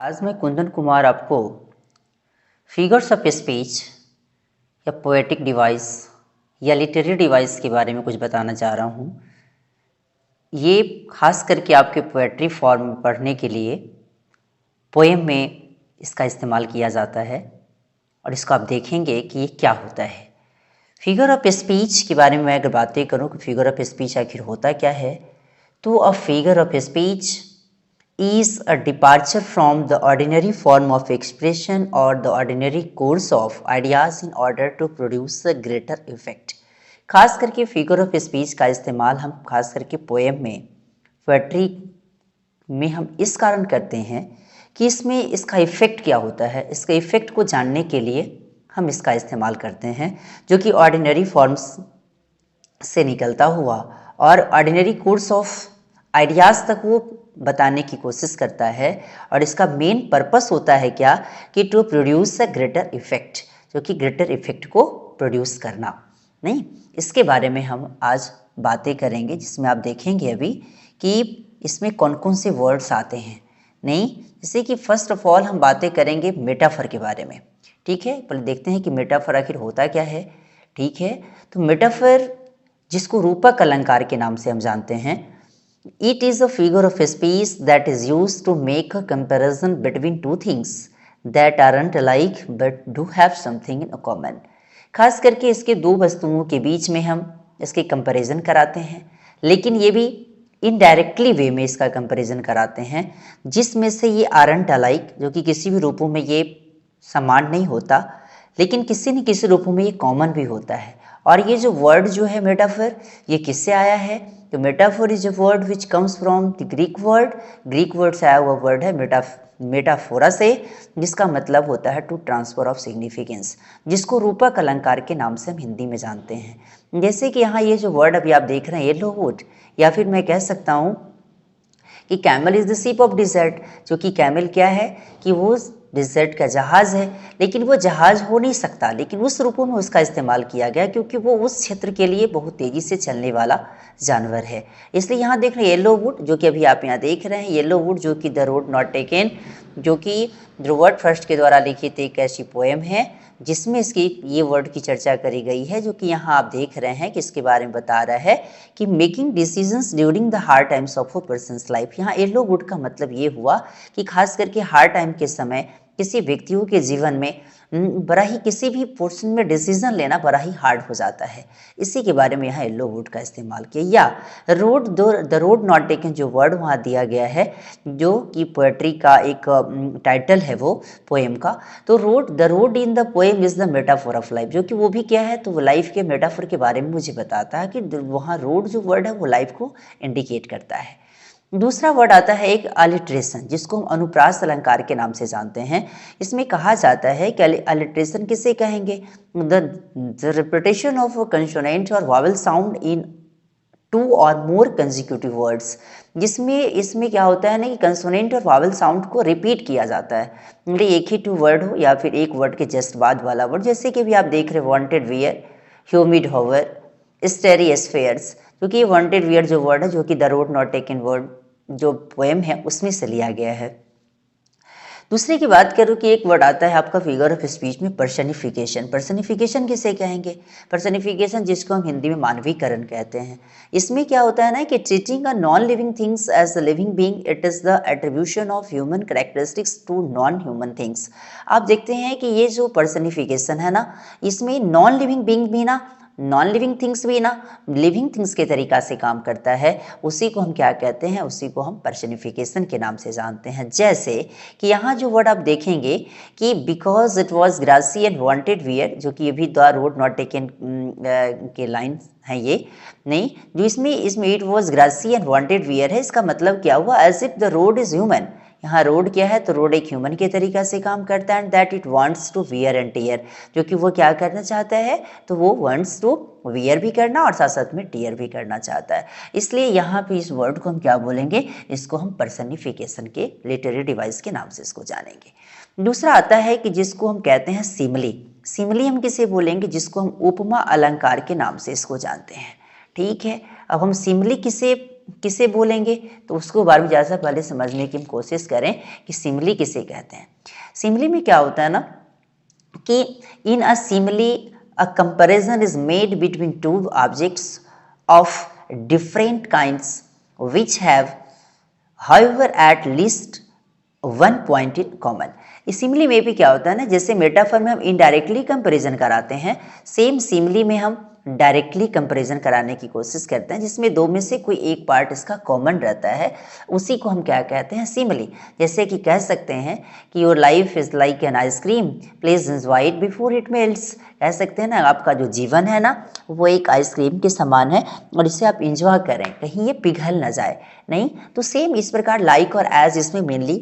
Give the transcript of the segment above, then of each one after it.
आज मैं कुंदन कुमार आपको फिगर्स ऑफ स्पीच या पोएटिक डिवाइस या लिटरेरी डिवाइस के बारे में कुछ बताना चाह रहा हूँ। ये खास करके आपके पोएट्री फॉर्म में पढ़ने के लिए पोएम में इसका इस्तेमाल किया जाता है और इसको आप देखेंगे कि ये क्या होता है। फिगर ऑफ स्पीच के बारे में मैं अगर बातें करूँ कि फिगर ऑफ स्पीच आखिर होता क्या है, तो a figure of speech is a departure from the ordinary form of expression or the ordinary course of ideas in order to produce a greater effect। खास करके फिगर ऑफ स्पीच का इस्तेमाल हम खास करके पोएम में, पोएट्री में हम इस कारण करते हैं कि इसमें इसका इफ़ेक्ट क्या होता है, इसका इफ़ेक्ट को जानने के लिए हम इसका इस्तेमाल करते हैं, जो कि ऑर्डिनरी फॉर्म्स से निकलता हुआ और ऑर्डिनरी कोर्स ऑफ आइडियाज़ तक वो बताने की कोशिश करता है। और इसका मेन पर्पस होता है क्या कि to produce a greater effect, जो कि ग्रेटर इफेक्ट को प्रोड्यूस करना। नहीं, इसके बारे में हम आज बातें करेंगे, जिसमें आप देखेंगे अभी कि इसमें कौन कौन से वर्ड्स आते हैं। नहीं, जैसे कि फर्स्ट ऑफ ऑल हम बातें करेंगे मेटाफर के बारे में। ठीक है, पहले देखते हैं कि मेटाफर आखिर होता क्या है। ठीक है, तो मेटाफर जिसको रूपक अलंकार के नाम से हम जानते हैं, it is a figure of speech that is used to make a comparison between two things that aren't alike but do have something in common। खास करके इसके दो वस्तुओं के बीच में हम इसके कंपैरिजन कराते हैं, लेकिन ये भी इनडायरेक्टली वे में इसका कंपैरिजन कराते हैं, जिसमें से ये आरंट अलाइक, जो कि किसी भी रूपों में ये समान नहीं होता, लेकिन किसी न किसी रूपों में ये कॉमन भी होता है। और ये जो वर्ड जो है मेटाफर, ये किससे आया है? तो metaphor is a word which comes from the Greek word से आया हुआ वर्ड है मेटाफोरा से, जिसका मतलब होता है टू ट्रांसफर ऑफ सिग्निफिकेंस, जिसको रूपक अलंकार के नाम से हम हिंदी में जानते हैं। जैसे कि यहाँ ये जो वर्ड अभी आप देख रहे हैं येलो वुड, या फिर मैं कह सकता हूँ कि camel is the ship of dessert, जो कि कैमल क्या है कि वो डिजर्ट का जहाज है, लेकिन वो जहाज हो नहीं सकता, लेकिन उस रूपों में उसका इस्तेमाल किया गया क्योंकि वो उस क्षेत्र के लिए बहुत तेजी से चलने वाला जानवर है। इसलिए यहाँ देख रहे हैं येलो वुड, जो कि अभी आप यहाँ देख रहे हैं येलो वुड, जो कि द रोड नॉट टेकन, जो कि ध्रुवर्ट फर्स्ट के द्वारा लिखित एक ऐसी पोएम है जिसमें इसकी ये वर्ड की चर्चा करी गई है, जो कि यहाँ आप देख रहे हैं कि इसके बारे में बता रहा है कि making decisions during the hard times of a persons life. यहाँ येलो वुड का मतलब ये हुआ कि खास करके हार्ड टाइम के समय किसी व्यक्तियों के जीवन में बड़ा ही किसी भी पोर्शन में डिसीजन लेना बड़ा ही हार्ड हो जाता है। इसी के बारे में यहाँ येलो वुड का इस्तेमाल किया। या द रोड नॉट टेकन जो वर्ड वहाँ दिया गया है, जो कि पोएट्री का एक टाइटल है वो पोएम का, तो the road in the poem is the metaphor of life, जो कि वो भी क्या है, तो वो लाइफ के मेटाफोर के बारे में मुझे बताता है कि वहाँ रोड जो वर्ड है वो लाइफ को इंडिकेट करता है। दूसरा वर्ड आता है एक अलिट्रेशन, जिसको हम अनुप्रास अलंकार के नाम से जानते हैं। इसमें कहा जाता है कि अलिट्रेशन किसे कहेंगे? द रिपीटेशन ऑफ कंसोनेंट और वावल साउंड इन टू और मोर कंजिक्यूटिव वर्ड्स, जिसमें इसमें क्या होता है ना कि कंसोनेंट और वावल साउंड को रिपीट किया जाता है, मतलब एक ही टू वर्ड हो या फिर एक वर्ड के जस्ट बाद वाला वर्ड। जैसे कि भी आप देख रहे वांटेड वियर, ह्यूमिड होवर, स्टेरियसफेयर्स, क्योंकि ये वांटेड वियर जो वर्ड है, जो कि the road not taken word जो पोएम है उसमें से लिया गया है। दूसरे की बात करूँ कि एक वर्ड आता है आपका फिगर ऑफ स्पीच में पर्सनिफिकेशन। पर्सनिफिकेशन किसे कहेंगे? पर्सनिफिकेशन जिसको हम हिंदी में मानवीकरण कहते हैं। इसमें क्या होता है ना कि treating a non living things as a living being, it is the attribution of human characteristics to non human things. आप देखते हैं कि ये जो पर्सनिफिकेशन है ना, इसमें नॉन लिविंग बीइंग भी ना, नॉन लिविंग थिंग्स भी ना लिविंग थिंग्स के तरीका से काम करता है। उसी को हम क्या कहते हैं? उसी को हम पर्सनिफिकेशन के नाम से जानते हैं। जैसे कि यहाँ जो वर्ड आप देखेंगे कि because it was grassy and wanted wear, जो कि ये भी द रोड नॉट टेकन के लाइन है ये, नहीं, जो इसमें it was grassy and wanted wear है, इसका मतलब क्या हुआ? As if the road is human. यहाँ रोड क्या है? तो रोड एक ह्यूमन के तरीका से काम करता है, and that it wants to wear and tear, जो कि वो क्या करना चाहता है? तो वो वांट्स टू वियर भी करना और साथ साथ में टीयर भी करना चाहता है। इसलिए यहाँ पे इस वर्ड को हम क्या बोलेंगे? इसको हम पर्सनिफिकेशन के लिटरेरी डिवाइस के नाम से इसको जानेंगे। दूसरा आता है कि जिसको हम कहते हैं सिमली। सिमली हम किसे बोलेंगे? जिसको हम उपमा अलंकार के नाम से इसको जानते हैं। ठीक है, अब हम सिमली किसे किसे बोलेंगे, तो उसको बारे में ज़्यादा पहले समझने की हम कोशिश करें कि सिमिली किसे कहते हैं। सिमिली में क्या होता है ना कि in a simile a comparison is made between two objects of different kinds which have however at least one point in common. Simile में भी क्या होता है ना, जैसे मेटाफर में हम इनडायरेक्टली कंपैरिजन कराते हैं, सेम सिमिली में हम डायरेक्टली कंपैरिजन कराने की कोशिश करते हैं, जिसमें दो में से कोई एक पार्ट इसका कॉमन रहता है, उसी को हम क्या कहते हैं, सिमिली। जैसे कि कह सकते हैं कि your life is like an ice cream, please enjoy it before it melts. कह सकते हैं ना, आपका जो जीवन है ना वो एक आइसक्रीम के समान है और इसे आप इंजॉय करें, कहीं ये पिघल ना जाए। नहीं तो सेम इस प्रकार लाइक और एज इसमें मेनली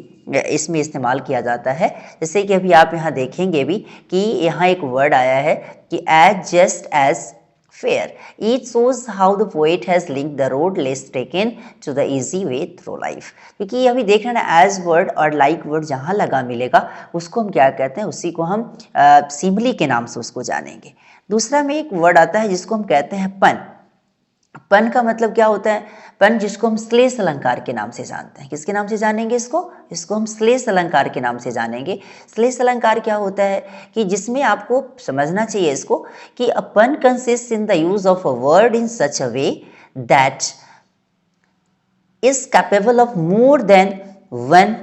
इसमें इस्तेमाल किया जाता है। जैसे कि अभी आप यहाँ देखेंगे भी कि यहाँ एक वर्ड आया है कि as just as fair. It shows how the poet has linked the road less taken to the easy way through life. क्योंकि अभी देख रहे हैं ना, as वर्ड और like वर्ड जहाँ लगा मिलेगा उसको हम क्या कहते हैं, उसी को हम सिमिली के नाम से उसको जानेंगे। दूसरा में एक वर्ड आता है जिसको हम कहते हैं पन। पन का मतलब क्या होता है, पन जिसको हम श्लेष अलंकार के नाम से जानते हैं। किसके नाम से जानेंगे इसको हम श्लेष अलंकार के नाम से जानेंगे। श्लेष अलंकार क्या होता है कि जिसमें आपको समझना चाहिए इसको कि a pun consist in the use of a word in such a way that is capable of more than one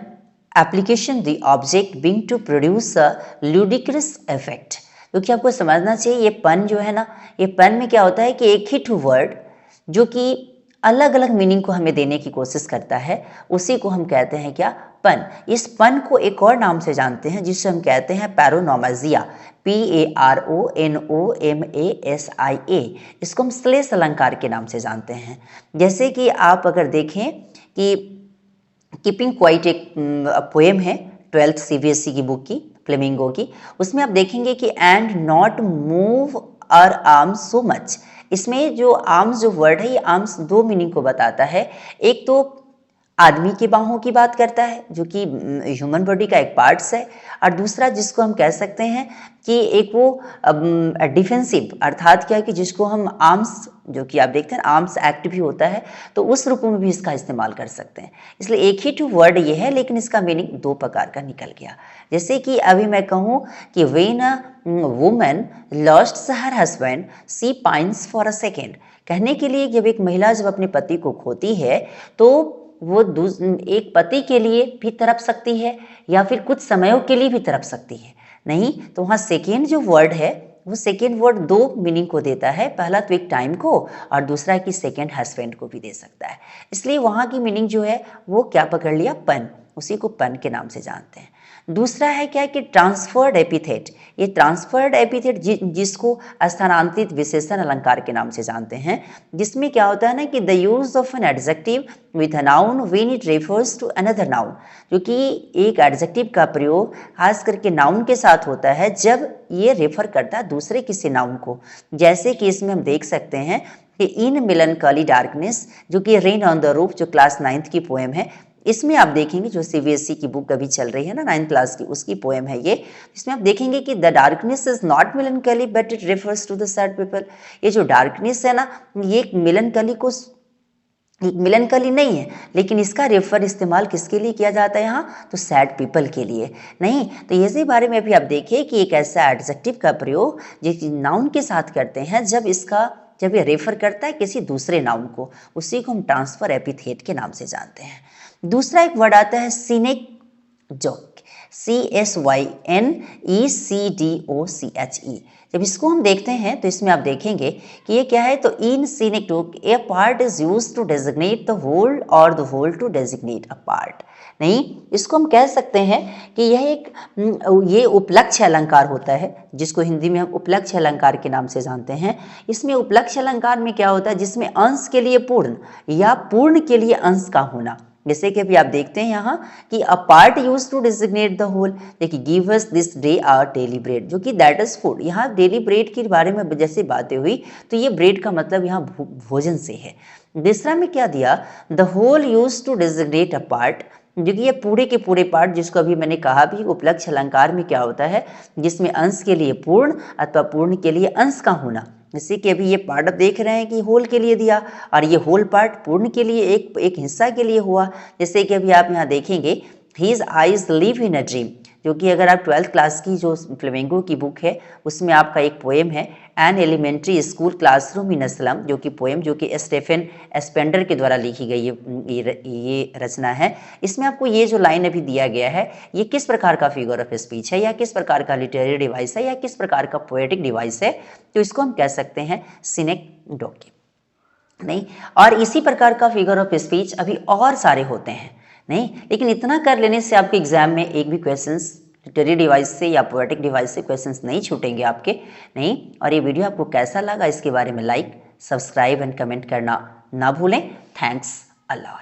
application, the object being to produce a ludicrous effect. क्योंकि आपको समझना चाहिए ये पन जो है ना, ये पन में क्या होता है कि एक ही टू वर्ड जो कि अलग अलग मीनिंग को हमें देने की कोशिश करता है, उसी को हम कहते हैं क्या, पन। इस पन को एक और नाम से जानते हैं जिसे हम कहते हैं पैरोनोमाजिया, PARONOMASIA। इसको हम श्लेष अलंकार के नाम से जानते हैं। जैसे कि आप अगर देखें कि कीपिंग क्वाइट एक पोएम है 12th CBSE की बुक की, फ्लेमिंगो की, उसमें आप देखेंगे कि and not move our arms so much. इसमें जो आर्म्स जो वर्ड है, ये आर्म्स दो मीनिंग को बताता है। एक तो आदमी की बाहों की बात करता है जो कि ह्यूमन बॉडी का एक पार्ट्स है, और दूसरा जिसको हम कह सकते हैं कि एक वो डिफेंसिव, अर्थात क्या है कि जिसको हम आर्म्स, जो कि आप देखते हैं आर्म्स एक्ट भी होता है, तो उस रूप में भी इसका इस्तेमाल कर सकते हैं। इसलिए एक ही टू वर्ड ये है, लेकिन इसका मीनिंग दो प्रकार का निकल गया। जैसे कि अभी मैं कहूँ कि when a woman lost her husband she pines for a second. कहने के लिए जब एक महिला जब अपने पति को खोती है तो वो एक पति के लिए भी तड़प सकती है या फिर कुछ समयों के लिए भी तड़प सकती है। नहीं तो वहाँ सेकेंड जो वर्ड है, वो सेकेंड वर्ड दो मीनिंग को देता है। पहला तो एक टाइम को और दूसरा कि सेकेंड हस्बैंड को भी दे सकता है। इसलिए वहाँ की मीनिंग जो है वो क्या पकड़ लिया, पन, उसी को पन के नाम से जानते हैं। दूसरा है क्या कि ट्रांसफर्ड एपिथेट। ये ट्रांसफर्ड एपिथेट जिसको स्थानांतरित विशेषण अलंकार के नाम से जानते हैं, जिसमें क्या होता है ना कि the use of an adjective with a noun when it refers to another noun. जो कि एक एडजेक्टिव का प्रयोग खास करके नाउन के साथ होता है जब ये रेफर करता है दूसरे किसी नाउन को। जैसे कि इसमें हम देख सकते हैं कि इन मेलनकॉली डार्कनेस, जो कि रेन ऑन द रूफ, जो क्लास 9th की पोएम है, इसमें आप देखेंगे जो CBSE की बुक अभी चल रही है ना 9th क्लास की, उसकी पोएम है ये। इसमें आप देखेंगे कि the darkness is not melancholy but it refers to the sad people. ये जो डार्कनेस है ना, ये एक मेलनकॉली नहीं है, लेकिन इसका रेफर इस्तेमाल किसके लिए किया जाता है यहाँ, तो सैड पीपल के लिए। नहीं तो इसी बारे में भी आप देखिए कि एक ऐसा एडजेक्टिव का प्रयोग जो नाउन के साथ करते हैं, जब ये रेफर करता है किसी दूसरे नाउन को, उसी को हम ट्रांसफर एपिथेट के नाम से जानते हैं। दूसरा एक वर्ड आता है सिनेक्डोक, CSYNECDOCHE। जब इसको हम देखते हैं तो इसमें आप देखेंगे कि ये क्या है, तो in synecdoche a part is used to designate the whole और the whole to designate a part. नहीं, इसको हम कह सकते हैं कि ये उपलक्ष्य अलंकार होता है, जिसको हिंदी में हम उपलक्ष्य अलंकार के नाम से जानते हैं। इसमें उपलक्ष्य अलंकार में क्या होता है, जिसमें अंश के लिए पूर्ण या पूर्ण के लिए अंश का होना। जैसे कि अभी आप देखते हैं यहाँ कि a part use to designate the whole. देखिए give us this day our daily bread, जो कि दैट इज फूड। यहाँ डेली ब्रेड के बारे में जैसे बातें हुई तो ये ब्रेड का मतलब यहाँ भोजन से है। दूसरा में क्या दिया, the whole use to designate a part, जो कि ये पूरे के पूरे पार्ट, जिसको अभी मैंने कहा भी उपलक्ष्य अलंकार में क्या होता है, जिसमें अंश के लिए पूर्ण अथवा पूर्ण के लिए अंश का होना, जैसे कि अभी ये पार्ट आप देख रहे हैं कि होल के लिए दिया और ये होल पार्ट पूर्ण के लिए एक हिस्सा के लिए हुआ। जैसे कि अभी आप यहाँ देखेंगे His eyes live in a dream, जो कि अगर आप 12th क्लास की जो फ्लेमिंगो की बुक है उसमें आपका एक पोएम है an elementary school classroom in a slum, जो कि पोएम जो कि स्टेफन स्पेंडर के द्वारा लिखी गई ये रचना है। इसमें आपको ये जो लाइन अभी दिया गया है ये किस प्रकार का फिगर ऑफ स्पीच है या किस प्रकार का लिटरेरी डिवाइस है या किस प्रकार का पोएटिक डिवाइस है, तो इसको हम कह सकते हैं सिनेक्डोकी। नहीं, और इसी प्रकार का फिगर ऑफ स्पीच अभी और सारे होते हैं नहीं, लेकिन इतना कर लेने से आपके एग्जाम में एक भी क्वेश्चंस लिटरेरी डिवाइस से या पोएटिक डिवाइस से क्वेश्चंस नहीं छूटेंगे आपके नहीं। और ये वीडियो आपको कैसा लगा इसके बारे में लाइक, सब्सक्राइब एंड कमेंट करना ना भूलें। थैंक्स अल्लाह।